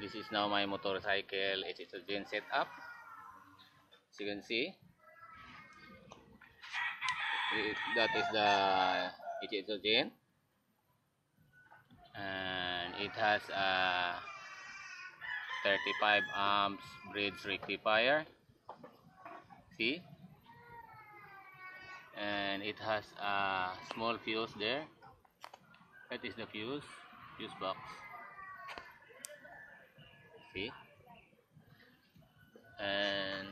This is now my motorcycle HHOGen setup. As you can see, that is the HHOGen, and it has a 35 amps bridge rectifier. See, and it has a small fuse there. That is the fuse box. See, and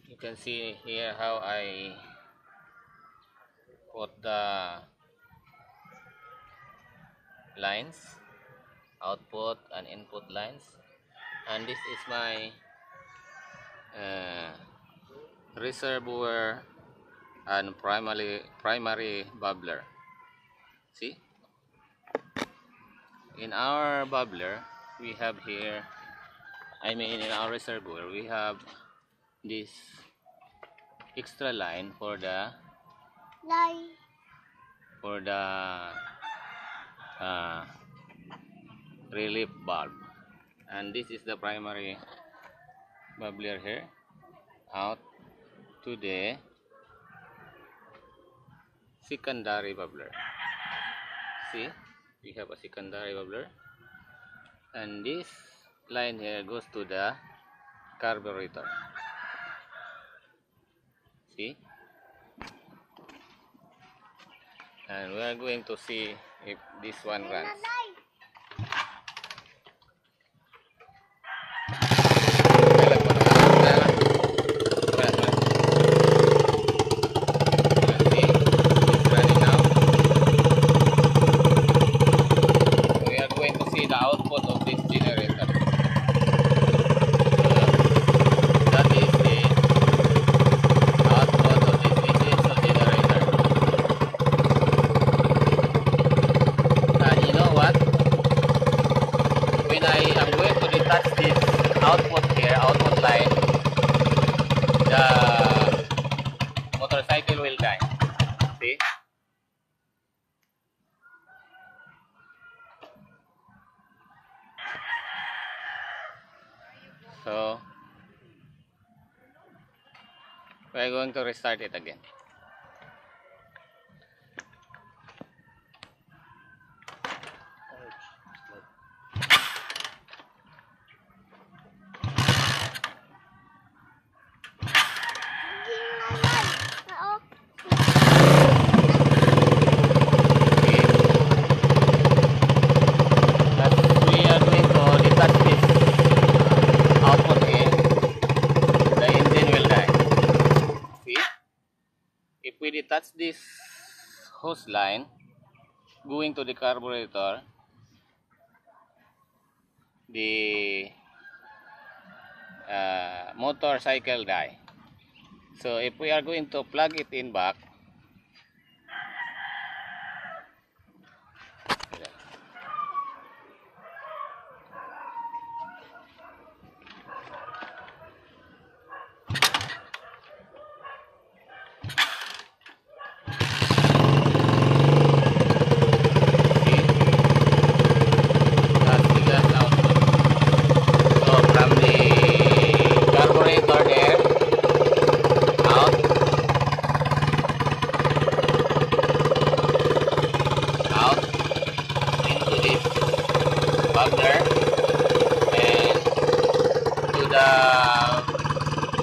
you can see here how I put the lines, output and input lines, and this is my reservoir and primary bubbler. See, in our bubbler we have here, in our reservoir we have this extra line for the relief bulb, and this is the primary bubbler here out to the secondary bubbler. See, we have a secondary bubbler, and this line here goes to the carburetor. See, and we are going to see if this one runs. The output of this generator. That is the output of this diesel generator. And you know what? When I am going to detach this output here, output line, the motorcycle will die. See? So we are going to restart it again. We detach this hose line going to the carburetor, the motorcycle die. So if we are going to plug it in back,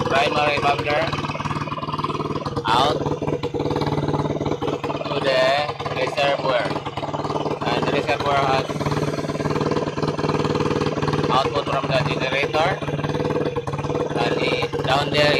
primary bubbler, out to the reservoir, and the reservoir has output from the generator, and down there